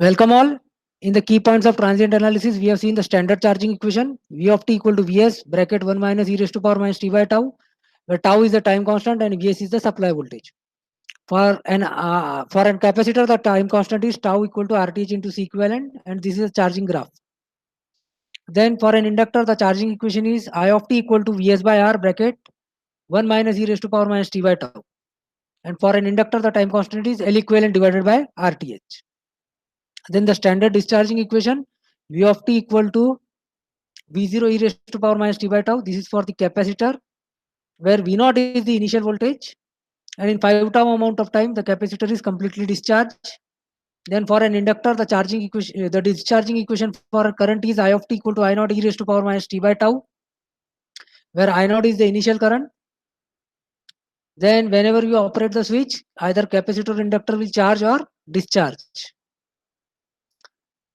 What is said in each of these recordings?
Welcome all. In the key points of transient analysis, we have seen the standard charging equation V of t equal to Vs bracket 1 minus e raised to power minus t by tau, where tau is the time constant and Vs is the supply voltage. For an capacitor, the time constant is tau equal to RTh into C equivalent, and this is a charging graph. Then for an inductor, the charging equation is I of t equal to Vs by R bracket 1 minus e raised to power minus t by tau. And for an inductor, the time constant is L equivalent divided by RTh. Then the standard discharging equation V of t equal to V0 e raised to power minus t by tau. This is for the capacitor where V0 is the initial voltage, and in 5 tau amount of time the capacitor is completely discharged. Then for an inductor, the discharging equation for current is I of t equal to I0 e raised to power minus t by tau, where I0 is the initial current. Then whenever you operate the switch, either capacitor or inductor will charge or discharge.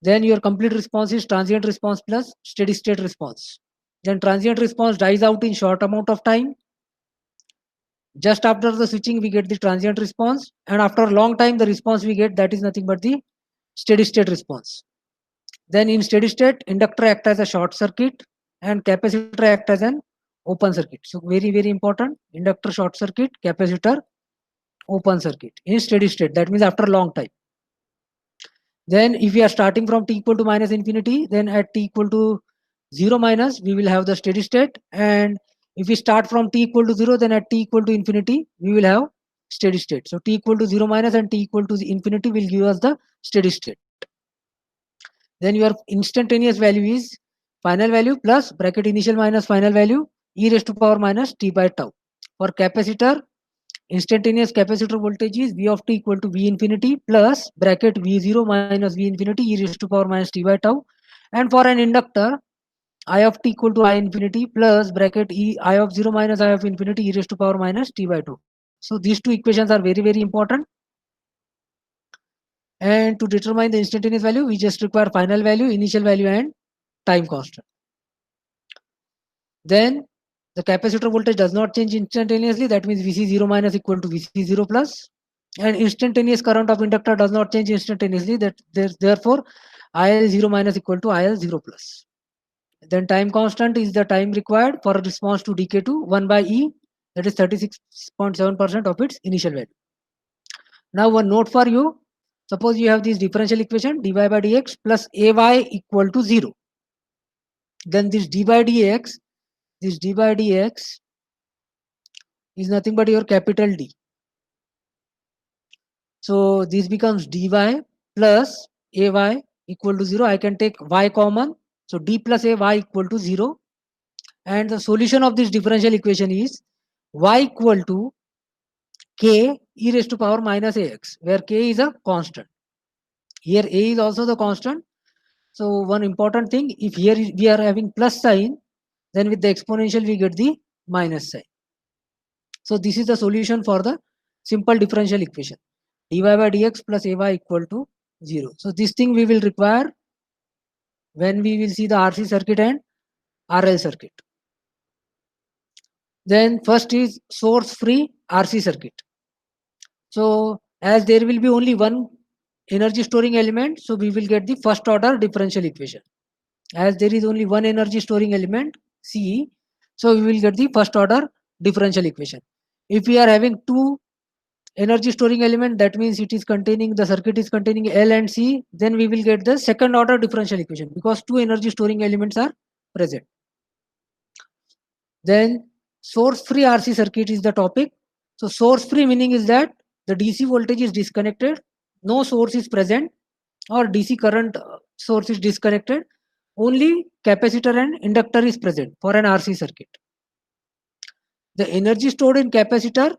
Then your complete response is transient response plus steady state response. Then transient response dies out in short amount of time. Just after the switching, we get the transient response, and after a long time, the response we get, that is nothing but the steady state response. Then in steady state, inductor act as a short circuit and capacitor act as an open circuit. So very important. Inductor short circuit, capacitor open circuit in steady state. That means after a long time. Then if we are starting from t equal to minus infinity, then at t equal to 0 minus, we will have the steady state. And if we start from t equal to 0, then at t equal to infinity, we will have steady state. So t equal to 0 minus and t equal to infinity will give us the steady state. Then your instantaneous value is final value plus bracket initial minus final value e raised to power minus t by tau. For capacitor, instantaneous capacitor voltage is V of t equal to V infinity plus bracket V0 minus V infinity e raised to power minus t by tau. And for an inductor, I of t equal to I infinity plus bracket I of 0 minus I of infinity e raised to power minus t by 2. So these two equations are very important. And to determine the instantaneous value, we just require final value, initial value, and time constant. Then the capacitor voltage does not change instantaneously. That means Vc0 minus equal to Vc0 plus. And instantaneous current of inductor does not change instantaneously. Therefore, IL0 minus equal to IL0 plus. Then time constant is the time required for a response to decay to 1 by E, that is 36.7% of its initial value. Now one note for you, suppose you have this differential equation dy by dx plus ay equal to 0. Then this d by dx is nothing but your capital D. So this becomes dy plus ay equal to 0. I can take y common. So d plus ay equal to 0. And the solution of this differential equation is y equal to k e raised to power minus ax, where k is a constant. Here a is also the constant. So one important thing, if here we are having plus sign, then with the exponential we get the minus sign. So this is the solution for the simple differential equation. Dy by dx plus ay equal to 0. So this thing we will require when we will see the RC circuit and RL circuit. Then first is source free RC circuit. So as there will be only one energy storing element, so we will get the first order differential equation. As there is only one energy storing element, C, so we will get the first order differential equation. If we are having two energy storing element, that means it is containing, the circuit is containing L and C, then we will get the second order differential equation because two energy storing elements are present. Then source free RC circuit is the topic. So source free meaning is that the DC voltage is disconnected, no source is present, or DC current source is disconnected, only capacitor and inductor is present for an RC circuit. The energy stored in capacitor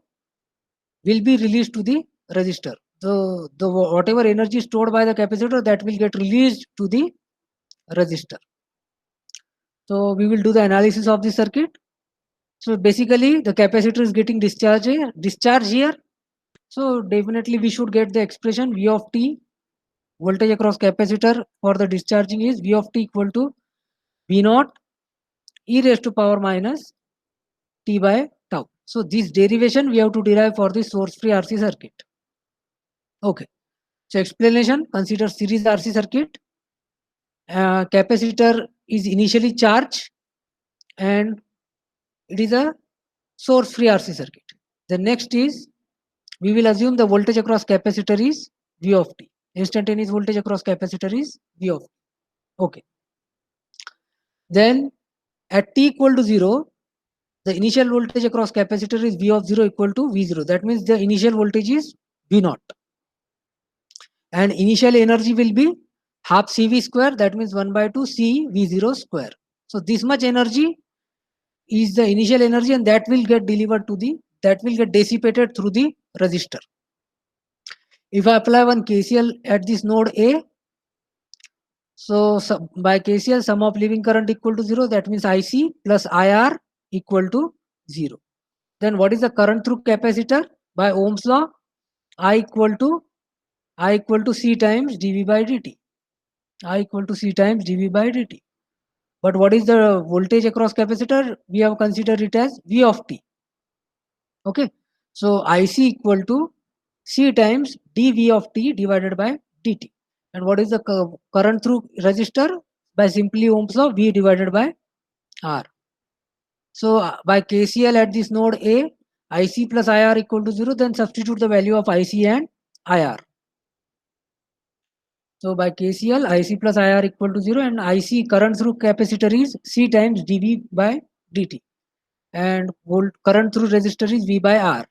will be released to the resistor. The whatever energy stored by the capacitor, that will get released to the resistor. So we will do the analysis of the circuit. So basically the capacitor is getting discharge here. So definitely we should get the expression V of t, voltage across capacitor for the discharging is V of t equal to V naught e raised to power minus t by tau. So this derivation we have to derive for the source free RC circuit. Okay. So explanation, consider series RC circuit. Capacitor is initially charged and it is a source free RC circuit. The next is, we will assume the voltage across capacitor is V of t. Instantaneous voltage across capacitor is V of t. Okay. Then at t equal to 0, the initial voltage across capacitor is V of 0 equal to V0. That means the initial voltage is V naught. And initial energy will be half CV square, that means 1 by 2 C V0 square. So this much energy is the initial energy, and that will get delivered to that will get dissipated through the resistor. If I apply one KCL at this node A, so by KCL, sum of leaving current equal to 0, that means IC plus IR equal to 0. Then what is the current through capacitor? By Ohm's law, I equal to C times dV by dt. I equal to C times dV by dt. But what is the voltage across capacitor? We have considered it as V of t. Okay. So IC equal to C times dV of t divided by dt. And what is the current through resistor? By simply Ohm's law, V divided by R. So by KCL at this node A, IC plus IR equal to 0, then substitute the value of IC and IR. So by KCL, IC plus IR equal to 0, and IC current through capacitor is C times dV by dt. And current through resistor is V by R.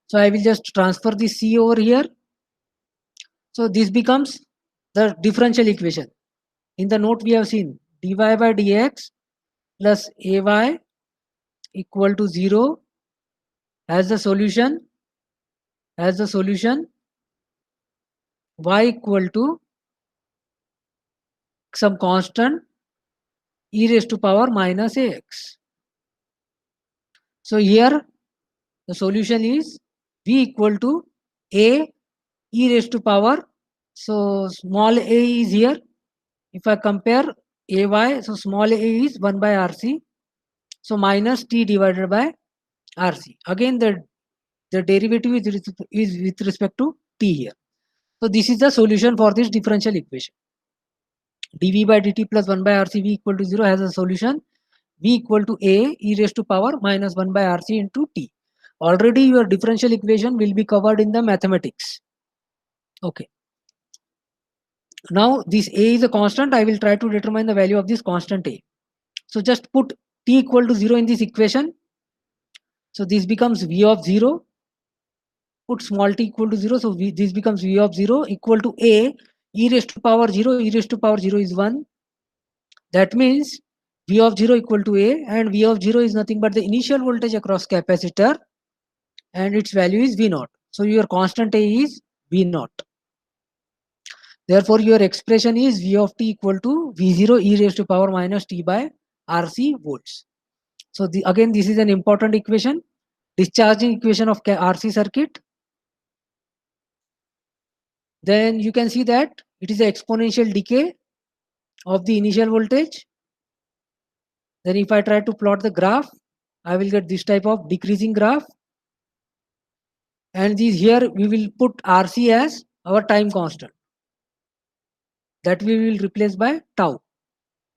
So I will just transfer the C over here. So this becomes the differential equation. In the note we have seen dy by dx plus ay equal to 0 as the solution, y equal to some constant e raised to power minus ax. So here the solution is v equal to a e raised to power. So small a is here. If I compare ay, so small a is 1 by RC. So minus t divided by RC. Again the derivative is with respect to t here. So this is the solution for this differential equation. dV by dt plus 1 by RC V equal to 0 has a solution V equal to A e raised to power minus 1 by RC into t. Already your differential equation will be covered in the mathematics. Okay. Now this A is a constant. I will try to determine the value of this constant A. So just put t equal to 0 in this equation. So this becomes V of 0. Put small t equal to 0. So this becomes V of 0 equal to A e raised to power 0. E raised to power 0 is 1. That means V of 0 equal to A, and V of 0 is nothing but the initial voltage across capacitor, and its value is V naught. So your constant A is V naught. Therefore, your expression is V of t equal to V0 e raised to power minus t by RC volts. So again, this is an important equation, discharging equation of RC circuit. Then you can see that it is an exponential decay of the initial voltage. Then if I try to plot the graph, I will get this type of decreasing graph. And here we will put RC as our time constant. That we will replace by tau.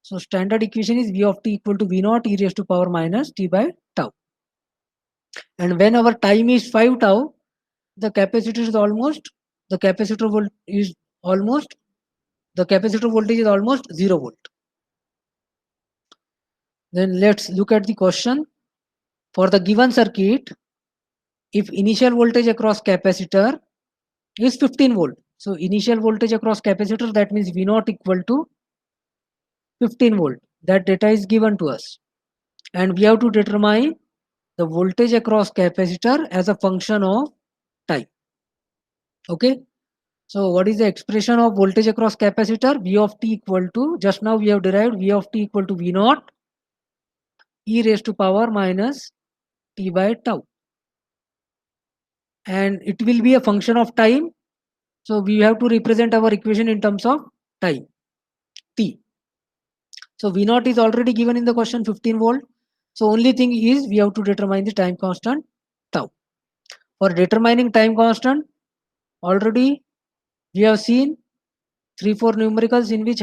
So standard equation is V of t equal to V naught e raised to power minus t by tau. And when our time is 5 tau, the capacitor voltage is almost 0 volt. Then let's look at the question. For the given circuit, if initial voltage across capacitor is 15 volt. So initial voltage across capacitor, that means V naught equal to 15 volt. That data is given to us. And we have to determine the voltage across capacitor as a function of time. Okay. So what is the expression of voltage across capacitor? V of t equal to, just now we have derived V of t equal to V naught e raised to power minus t by tau. And it will be a function of time. So we have to represent our equation in terms of time, t. So V naught is already given in the question, 15 volt. So only thing is we have to determine the time constant tau. For determining time constant, Already we have seen 3-4 numericals in which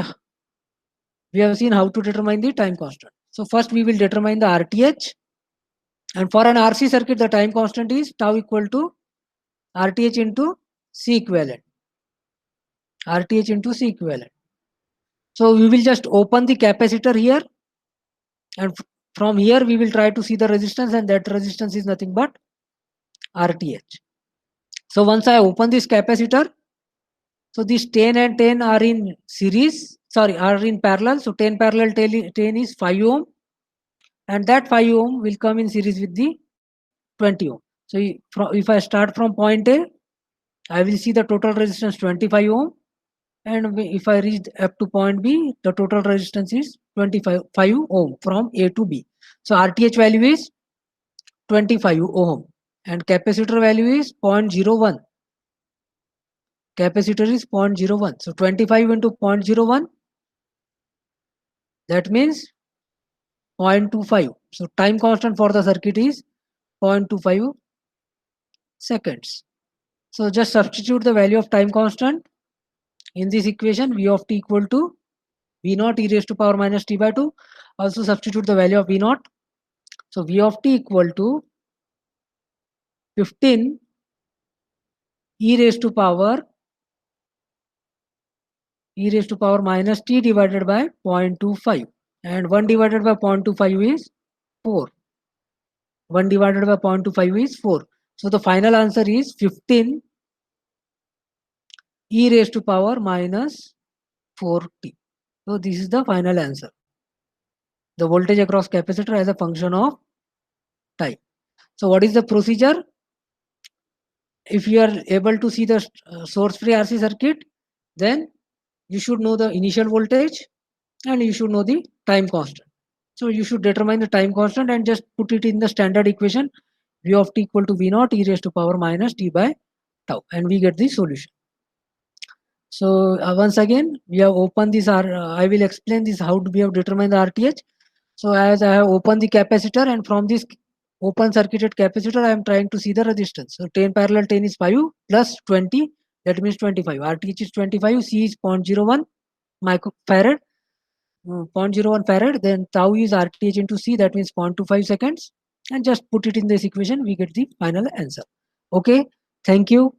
we have seen how to determine the time constant. So first we will determine the RTH, and for an RC circuit the time constant is tau equal to RTH into C equivalent. RTH into C equivalent. So we will just open the capacitor here, and from here we will try to see the resistance, and that resistance is nothing but RTH. So once I open this capacitor, so these 10 and 10 are in series, are in parallel. So 10 parallel 10 is 5 ohm, and that 5 ohm will come in series with the 20 ohm. So if I start from point A, I will see the total resistance 25 ohm, and if I reach up to point B, the total resistance is 25 ohm from A to B. So RTH value is 25 ohm, and capacitor value is 0.01. Capacitor is 0.01. So 25 into 0.01, that means 0.25. So time constant for the circuit is 0.25 seconds. So just substitute the value of time constant in this equation. V of t equal to V naught e raised to power minus t by 2. Also substitute the value of V naught. So V of t equal to 15 e raised to power minus t divided by 0.25, and 1 divided by 0.25 is 4. 1 divided by 0.25 is 4. So the final answer is 15 e raised to power minus 4t. So this is the final answer. The voltage across capacitor as a function of time. So what is the procedure? If you are able to see the source free RC circuit, then you should know the initial voltage and you should know the time constant. So you should determine the time constant and just put it in the standard equation, V of t equal to V naught e raised to power minus t by tau, and we get the solution. So once again, we have opened this, I will explain this how we have determined the RTH. So as I have opened the capacitor, and from this open circuited capacitor, I am trying to see the resistance. So 10 parallel 10 is 5 plus 20, that means 25. RTH is 25, C is 0.01 microfarad, 0.01 farad, then tau is RTH into C, that means 0.25 seconds, and just put it in this equation, we get the final answer. Okay, thank you.